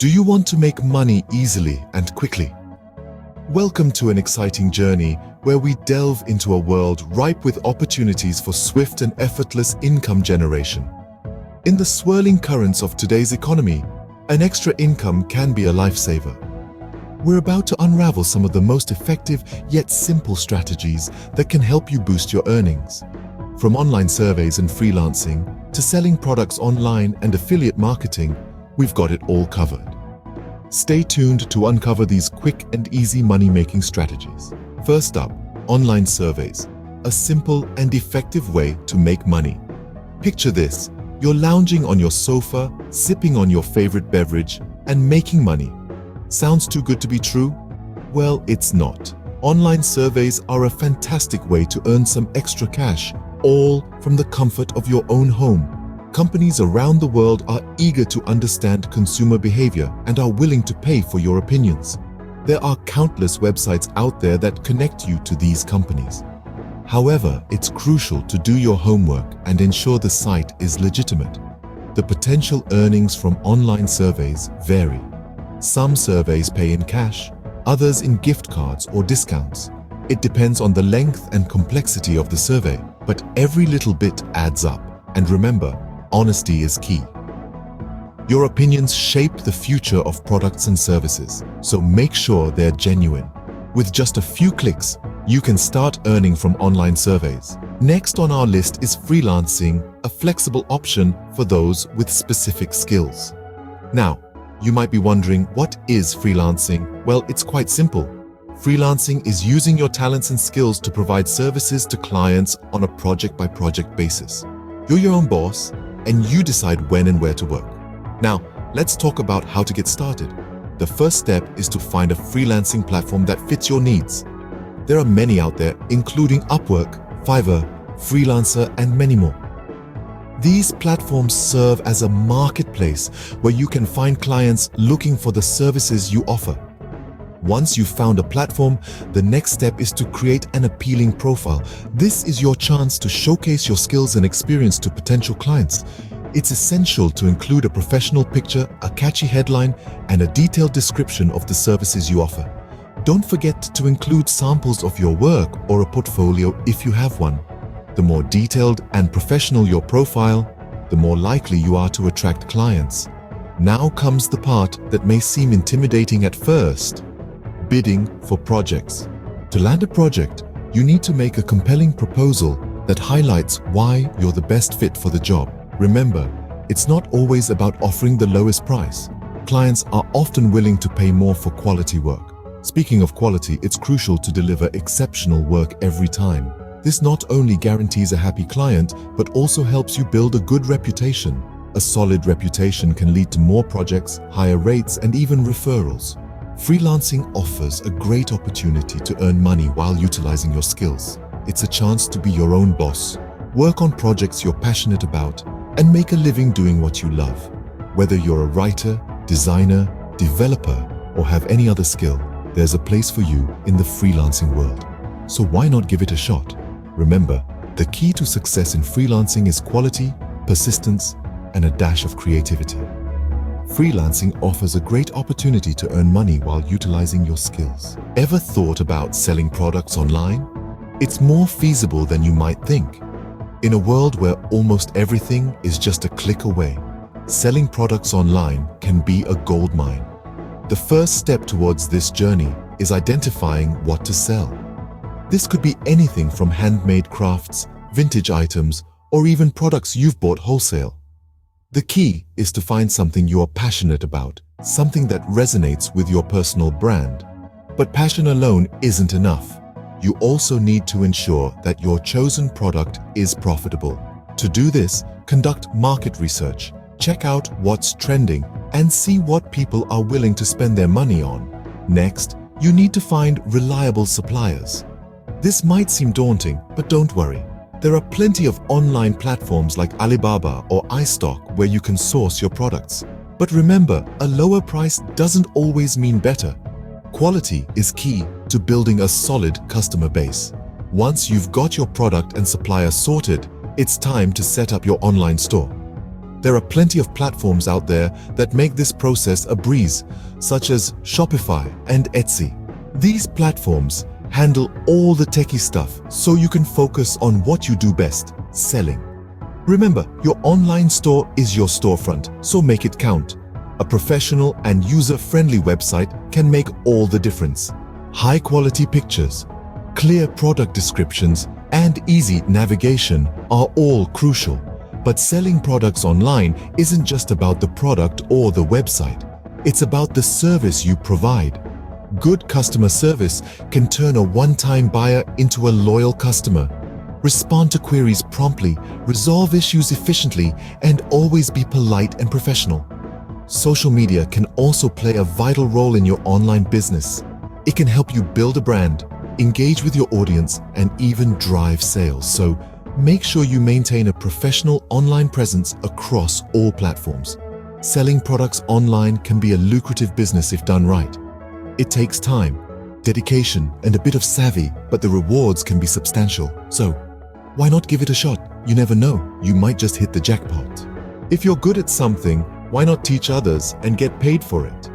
Do you want to make money easily and quickly? Welcome to an exciting journey where we delve into a world ripe with opportunities for swift and effortless income generation. In the swirling currents of today's economy, an extra income can be a lifesaver. We're about to unravel some of the most effective yet simple strategies that can help you boost your earnings. From online surveys and freelancing to selling products online and affiliate marketing, we've got it all covered. Stay tuned to uncover these quick and easy money-making strategies. First up, online surveys, a simple and effective way to make money. Picture this, you're lounging on your sofa, sipping on your favorite beverage, and making money. Sounds too good to be true? Well, it's not. Online surveys are a fantastic way to earn some extra cash, all from the comfort of your own home. Companies around the world are eager to understand consumer behavior and are willing to pay for your opinions. There are countless websites out there that connect you to these companies. However, it's crucial to do your homework and ensure the site is legitimate. The potential earnings from online surveys vary. Some surveys pay in cash, others in gift cards or discounts. It depends on the length and complexity of the survey, but every little bit adds up. And remember, honesty is key. Your opinions shape the future of products and services, so make sure they're genuine. With just a few clicks, you can start earning from online surveys. Next on our list is freelancing, a flexible option for those with specific skills. Now, you might be wondering, what is freelancing? Well, it's quite simple. Freelancing is using your talents and skills to provide services to clients on a project-by-project basis. You're your own boss, and you decide when and where to work. Now, let's talk about how to get started. The first step is to find a freelancing platform that fits your needs. There are many out there, including Upwork, Fiverr, Freelancer, and many more. These platforms serve as a marketplace where you can find clients looking for the services you offer. Once you've found a platform, the next step is to create an appealing profile. This is your chance to showcase your skills and experience to potential clients. It's essential to include a professional picture, a catchy headline, and a detailed description of the services you offer. Don't forget to include samples of your work or a portfolio if you have one. The more detailed and professional your profile, the more likely you are to attract clients. Now comes the part that may seem intimidating at first. Bidding for projects. To land a project, you need to make a compelling proposal that highlights why you're the best fit for the job. Remember, it's not always about offering the lowest price. Clients are often willing to pay more for quality work. Speaking of quality, it's crucial to deliver exceptional work every time. This not only guarantees a happy client, but also helps you build a good reputation. A solid reputation can lead to more projects, higher rates, and even referrals. Freelancing offers a great opportunity to earn money while utilizing your skills. It's a chance to be your own boss, work on projects you're passionate about, and make a living doing what you love. Whether you're a writer, designer, developer, or have any other skill, there's a place for you in the freelancing world. So why not give it a shot? Remember, the key to success in freelancing is quality, persistence, and a dash of creativity. Freelancing offers a great opportunity to earn money while utilizing your skills. Ever thought about selling products online? It's more feasible than you might think. In a world where almost everything is just a click away, selling products online can be a goldmine. The first step towards this journey is identifying what to sell. This could be anything from handmade crafts, vintage items, or even products you've bought wholesale. The key is to find something you're passionate about, something that resonates with your personal brand. But passion alone isn't enough. You also need to ensure that your chosen product is profitable. To do this, conduct market research, check out what's trending, and see what people are willing to spend their money on. Next, you need to find reliable suppliers. This might seem daunting, but don't worry. There are plenty of online platforms like Alibaba or iStock where you can source your products. But remember, a lower price doesn't always mean better. Quality is key to building a solid customer base. Once you've got your product and supplier sorted, it's time to set up your online store. There are plenty of platforms out there that make this process a breeze, such as Shopify and Etsy. These platforms handle all the techie stuff so you can focus on what you do best, selling. Remember, your online store is your storefront, so make it count. A professional and user-friendly website can make all the difference. High-quality pictures, clear product descriptions, and easy navigation are all crucial. But selling products online isn't just about the product or the website. It's about the service you provide. Good customer service can turn a one-time buyer into a loyal customer. Respond to queries promptly, resolve issues efficiently, and always be polite and professional. Social media can also play a vital role in your online business. It can help you build a brand, engage with your audience, and even drive sales. So make sure you maintain a professional online presence across all platforms. Selling products online can be a lucrative business if done right. It takes time, dedication, and a bit of savvy, but the rewards can be substantial. So why not give it a shot? You never know, you might just hit the jackpot. If you're good at something, why not teach others and get paid for it?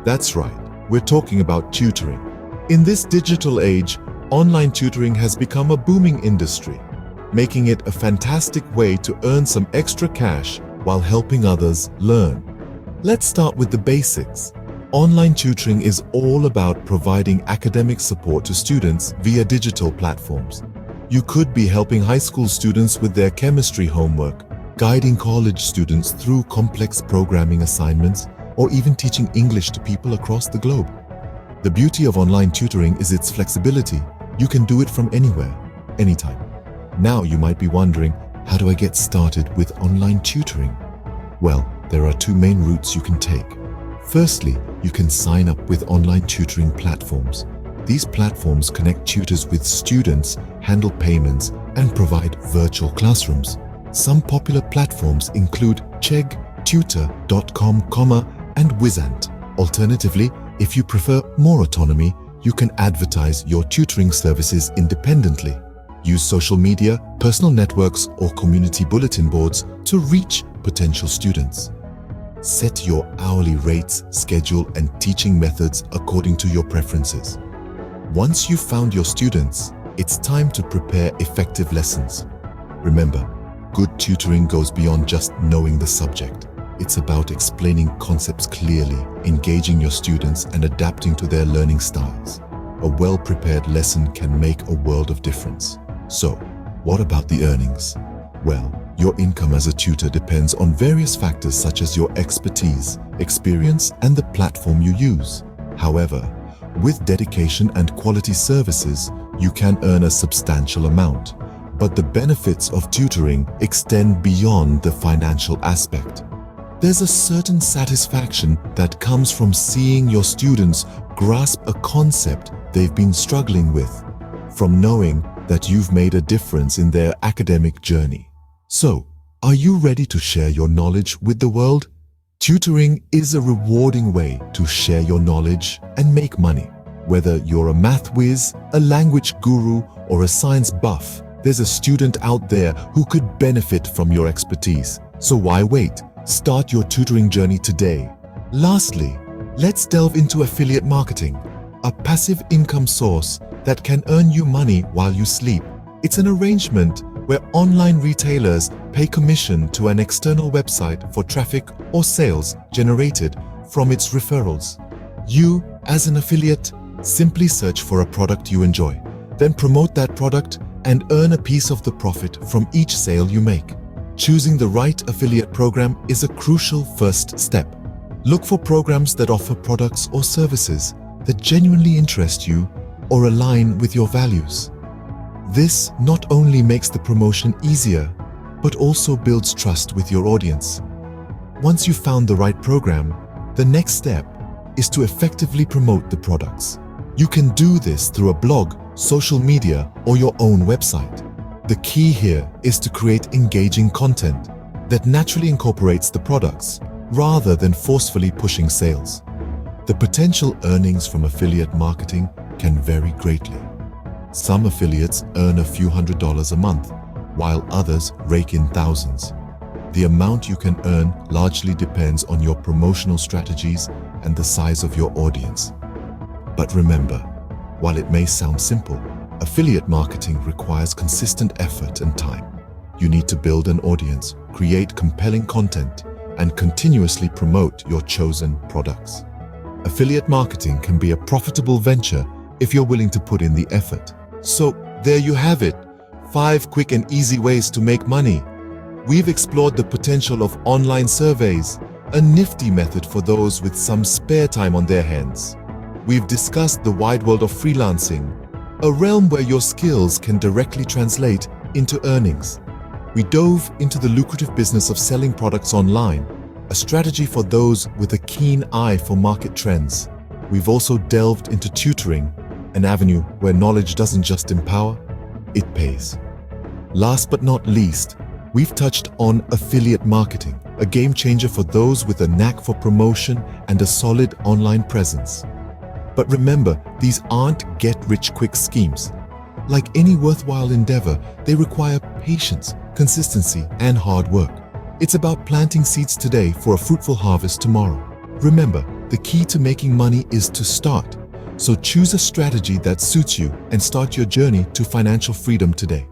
That's right, we're talking about tutoring. In this digital age, online tutoring has become a booming industry, making it a fantastic way to earn some extra cash while helping others learn. Let's start with the basics. Online tutoring is all about providing academic support to students via digital platforms. You could be helping high school students with their chemistry homework, guiding college students through complex programming assignments, or even teaching English to people across the globe. The beauty of online tutoring is its flexibility. You can do it from anywhere, anytime. Now you might be wondering, how do I get started with online tutoring? Well, there are two main routes you can take. Firstly, you can sign up with online tutoring platforms. These platforms connect tutors with students, handle payments, and provide virtual classrooms. Some popular platforms include Chegg, Tutor.com, and Wizant. Alternatively, if you prefer more autonomy, you can advertise your tutoring services independently. Use social media, personal networks, or community bulletin boards to reach potential students. Set your hourly rates, schedule, and teaching methods according to your preferences. Once you've found your students, it's time to prepare effective lessons. Remember, good tutoring goes beyond just knowing the subject. It's about explaining concepts clearly, engaging your students, and adapting to their learning styles. A well-prepared lesson can make a world of difference. So, what about the earnings? Well, your income as a tutor depends on various factors such as your expertise, experience, and the platform you use. However, with dedication and quality services, you can earn a substantial amount. But the benefits of tutoring extend beyond the financial aspect. There's a certain satisfaction that comes from seeing your students grasp a concept they've been struggling with, from knowing that you've made a difference in their academic journey. So, are you ready to share your knowledge with the world? Tutoring is a rewarding way to share your knowledge and make money. Whether you're a math whiz, a language guru, or a science buff, there's a student out there who could benefit from your expertise. So why wait? Start your tutoring journey today. Lastly, let's delve into affiliate marketing, a passive income source that can earn you money while you sleep. It's an arrangement where online retailers pay commission to an external website for traffic or sales generated from its referrals. You, as an affiliate, simply search for a product you enjoy, then promote that product and earn a piece of the profit from each sale you make. Choosing the right affiliate program is a crucial first step. Look for programs that offer products or services that genuinely interest you or align with your values. This not only makes the promotion easier, but also builds trust with your audience. Once you've found the right program, the next step is to effectively promote the products. You can do this through a blog, social media, or your own website. The key here is to create engaging content that naturally incorporates the products, rather than forcefully pushing sales. The potential earnings from affiliate marketing can vary greatly. Some affiliates earn a few $100s a month, while others rake in thousands. The amount you can earn largely depends on your promotional strategies and the size of your audience. But remember, while it may sound simple, affiliate marketing requires consistent effort and time. You need to build an audience, create compelling content, and continuously promote your chosen products. Affiliate marketing can be a profitable venture if you're willing to put in the effort. So there you have it, 5 quick and easy ways to make money. We've explored the potential of online surveys, a nifty method for those with some spare time on their hands. We've discussed the wide world of freelancing, a realm where your skills can directly translate into earnings. We dove into the lucrative business of selling products online, a strategy for those with a keen eye for market trends. We've also delved into tutoring, an avenue where knowledge doesn't just empower, it pays. Last but not least, we've touched on affiliate marketing, a game changer for those with a knack for promotion and a solid online presence. But remember, these aren't get-rich-quick schemes. Like any worthwhile endeavor, they require patience, consistency, and hard work. It's about planting seeds today for a fruitful harvest tomorrow. Remember, the key to making money is to start. So choose a strategy that suits you and start your journey to financial freedom today.